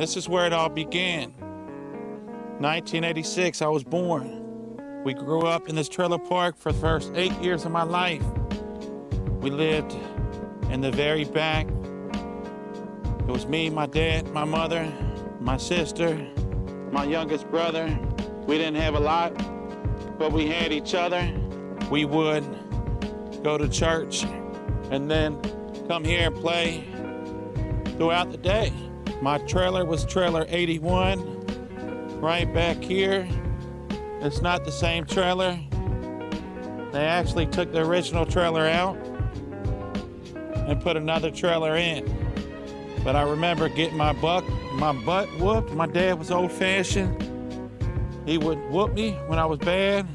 This is where it all began. 1986, I was born. We grew up in this trailer park for the first 8 years of my life. We lived in the very back. It was me, my dad, my mother, my sister, my youngest brother. We didn't have a lot, but we had each other. We would go to church and then come here and play throughout the day. My trailer was trailer 81, right back here. It's not the same trailer. They actually took the original trailer out and put another trailer in. But I remember getting my butt whooped. My dad was old-fashioned. He would whoop me when I was bad,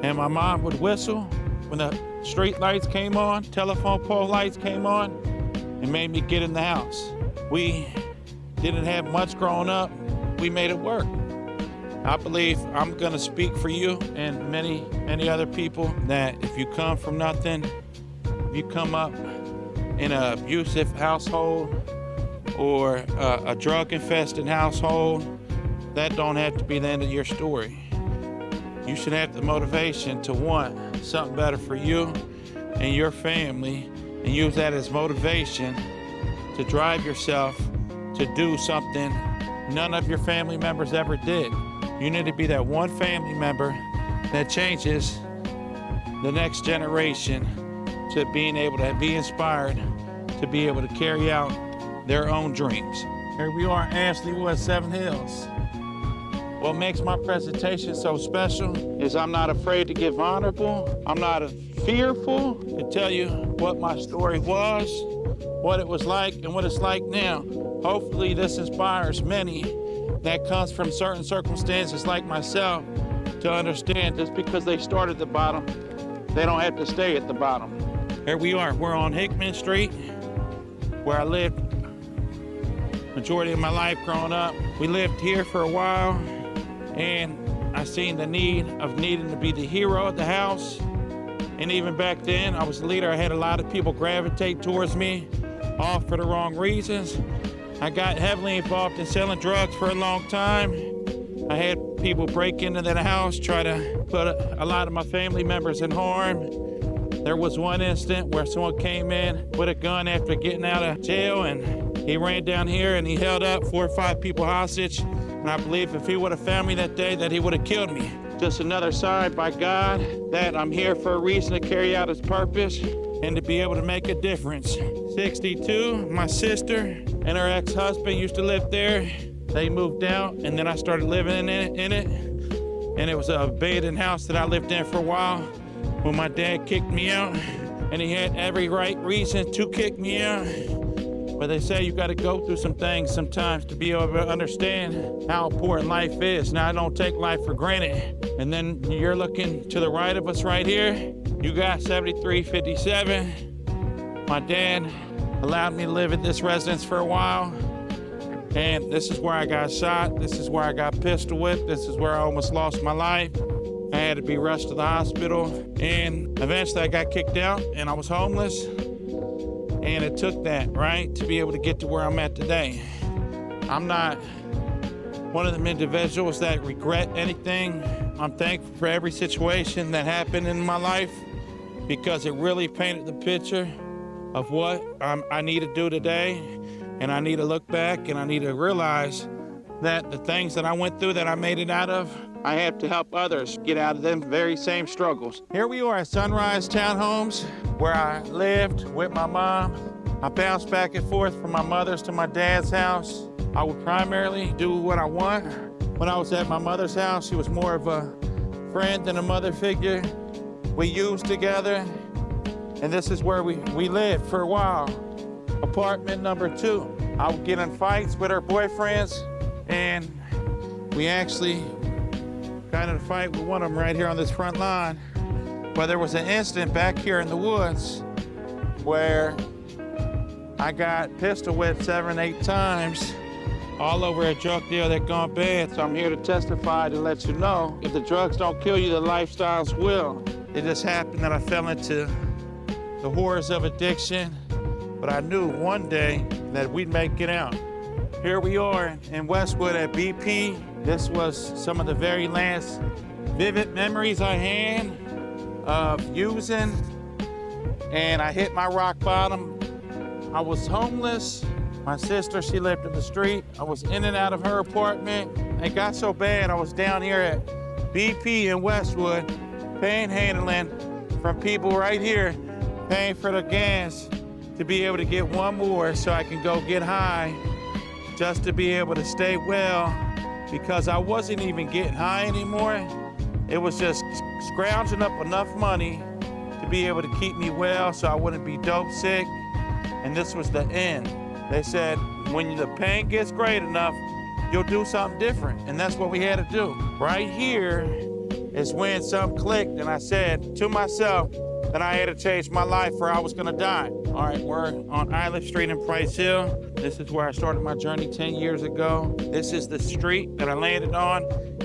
and my mom would whistle when the street lights came on, telephone pole lights came on, and made me get in the house. We didn't have much growing up. We made it work. I believe I'm gonna speak for you and many other people that if you come from nothing, if you come up in an abusive household or a drug-infested household, that don't have to be the end of your story. You should have the motivation to want something better for you and your family and use that as motivation to drive yourself to do something none of your family members ever did. You need to be that one family member that changes the next generation to being able to be inspired to be able to carry out their own dreams. Here we are in Ashley Woods, Seven Hills. What makes my presentation so special is I'm not afraid to get vulnerable. I'm not fearful to tell you what my story was, what it was like, and what it's like now. Hopefully this inspires many that comes from certain circumstances like myself to understand just because they start at the bottom, they don't have to stay at the bottom. Here we are, we're on Hickman Street, where I lived majority of my life growing up. We lived here for a while, and I seen the need of needing to be the hero of the house. And even back then, I was the leader. I had a lot of people gravitate towards me, all for the wrong reasons. I got heavily involved in selling drugs for a long time. I had people break into that house, try to put a lot of my family members in harm. There was one incident where someone came in with a gun after getting out of jail, and he ran down here and he held up 4 or 5 people hostage. And I believe if he would have found me that day, that he would have killed me. Just another sign by God that I'm here for a reason to carry out his purpose and to be able to make a difference. 62, my sister and her ex-husband used to live there. They moved out, and then I started living in it. And it was an abandoned house that I lived in for a while when my dad kicked me out, and he had every right reason to kick me out. But they say you got to go through some things sometimes to be able to understand how important life is. Now, I don't take life for granted. And then you're looking to the right of us right here. You got 7357. My dad allowed me to live at this residence for a while. And this is where I got shot. This is where I got pistol whipped. This is where I almost lost my life. I had to be rushed to the hospital. And eventually I got kicked out and I was homeless. And it took that, right, to be able to get to where I'm at today. I'm not one of them individuals that regret anything. I'm thankful for every situation that happened in my life because it really painted the picture of what I need to do today. And I need to look back and I need to realize that the things that I went through that I made it out of, I have to help others get out of them very same struggles. Here we are at Sunrise Townhomes, where I lived with my mom. I bounced back and forth from my mother's to my dad's house. I would primarily do what I want. When I was at my mother's house, she was more of a friend than a mother figure. We used together, and this is where we lived for a while. Apartment number 2. I would get in fights with her boyfriends, and we actually got in a fight with one of them right here on this front lawn. But there was an incident back here in the woods where I got pistol whipped 7, 8 times all over a drug deal that gone bad. So I'm here to testify to let you know, if the drugs don't kill you, the lifestyles will. It just happened that I fell into the horrors of addiction, but I knew one day that we'd make it out. Here we are in Westwood at BP. This was some of the very last vivid memories I had of using, and I hit my rock bottom. I was homeless. My sister, she lived in the street. I was in and out of her apartment. It got so bad, I was down here at BP in Westwood, panhandling from people right here, paying for the gas to be able to get one more so I can go get high, just to be able to stay well, because I wasn't even getting high anymore. It was just scrounging up enough money to be able to keep me well so I wouldn't be dope sick. And this was the end. They said, when the pain gets great enough, you'll do something different. And that's what we had to do. Right here is when something clicked, and I said to myself that I had to change my life or I was gonna die. All right, we're on Island Street in Price Hill. This is where I started my journey 10 years ago. This is the street that I landed on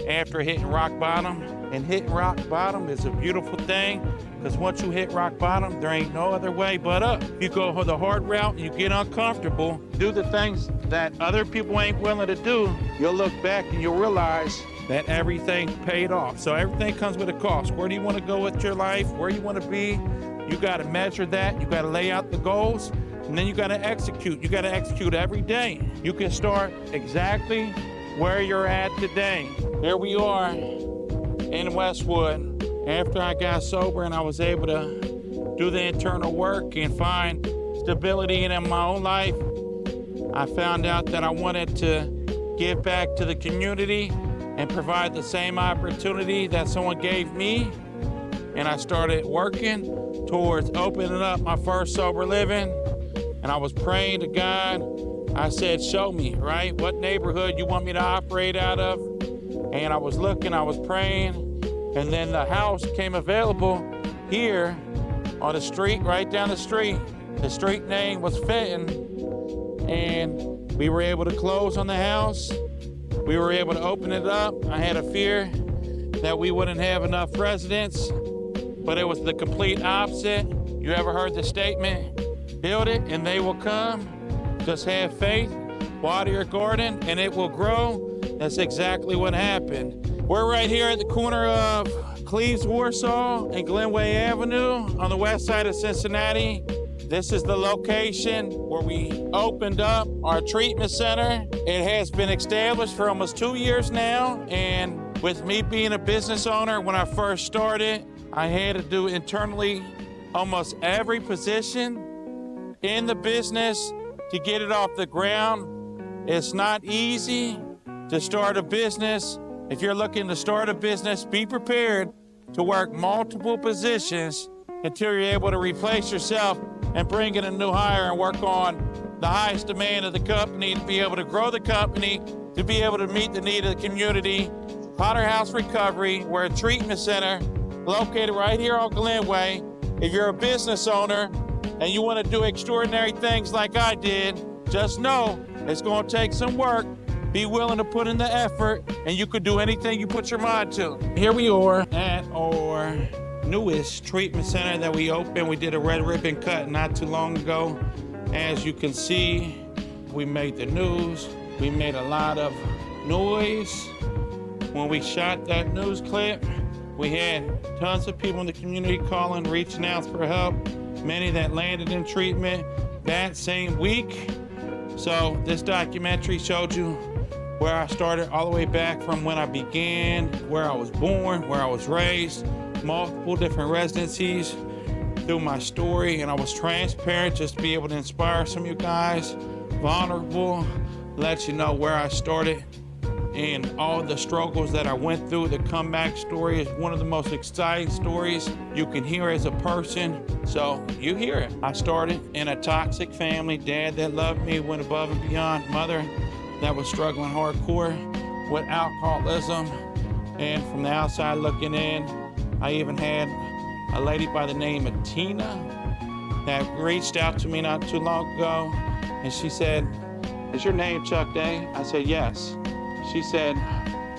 after hitting rock bottom. And hitting rock bottom is a beautiful thing, because once you hit rock bottom, there ain't no other way but up. If you go the hard route and you get uncomfortable, do the things that other people ain't willing to do, you'll look back and you'll realize that everything paid off. So everything comes with a cost. Where do you want to go with your life? Where you want to be? You got to measure that. You got to lay out the goals, and then you got to execute. You got to execute every day. You can start exactly where you're at today. Here we are in Westwood. After I got sober and I was able to do the internal work and find stability in my own life, I found out that I wanted to give back to the community and provide the same opportunity that someone gave me. And I started working towards opening up my first sober living. And I was praying to God. I said, show me, right? What neighborhood you want me to operate out of? And I was looking, I was praying. And then the house came available here on the street, right down the street. The street name was Fenton. And we were able to close on the house. We were able to open it up. I had a fear that we wouldn't have enough residents, but it was the complete opposite. You ever heard the statement, build it and they will come? Just have faith, water your garden, and it will grow. That's exactly what happened. We're right here at the corner of Cleves, Warsaw and Glenway Avenue on the west side of Cincinnati. This is the location where we opened up our treatment center. It has been established for almost 2 years now. And with me being a business owner, when I first started, I had to do internally almost every position in the business to get it off the ground. It's not easy to start a business. If you're looking to start a business, be prepared to work multiple positions until you're able to replace yourself and bring in a new hire and work on the highest demand of the company to be able to grow the company, to be able to meet the need of the community. Potter House Recovery, we're a treatment center located right here on Glenway. If you're a business owner and you want to do extraordinary things like I did, just know it's going to take some work. Be willing to put in the effort, and you could do anything you put your mind to. Here we are at our newest treatment center that we opened. We did a red ribbon cut not too long ago. As you can see, we made the news. We made a lot of noise. When we shot that news clip, we had tons of people in the community calling, reaching out for help, many that landed in treatment that same week. So this documentary showed you where I started all the way back from when I began, where I was born, where I was raised, multiple different residencies through my story. And I was transparent just to be able to inspire some of you guys, vulnerable, let you know where I started and all the struggles that I went through. The comeback story is one of the most exciting stories you can hear as a person. So you hear it. I started in a toxic family, dad that loved me, went above and beyond, mother that was struggling hardcore with alcoholism. And from the outside looking in, I even had a lady by the name of Tina that reached out to me not too long ago. And she said, "Is your name Chuck Day?" I said, "Yes." She said,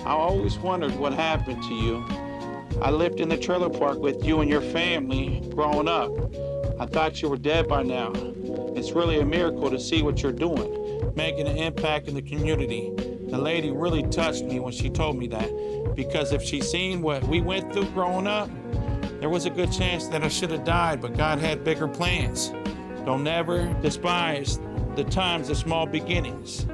"I always wondered what happened to you. I lived in the trailer park with you and your family growing up. I thought you were dead by now. It's really a miracle to see what you're doing. making an impact in the community. The lady really touched me when she told me that, because if she seen what we went through growing up, there was a good chance that I should have died, but God had bigger plans. Don't never despise the times of small beginnings.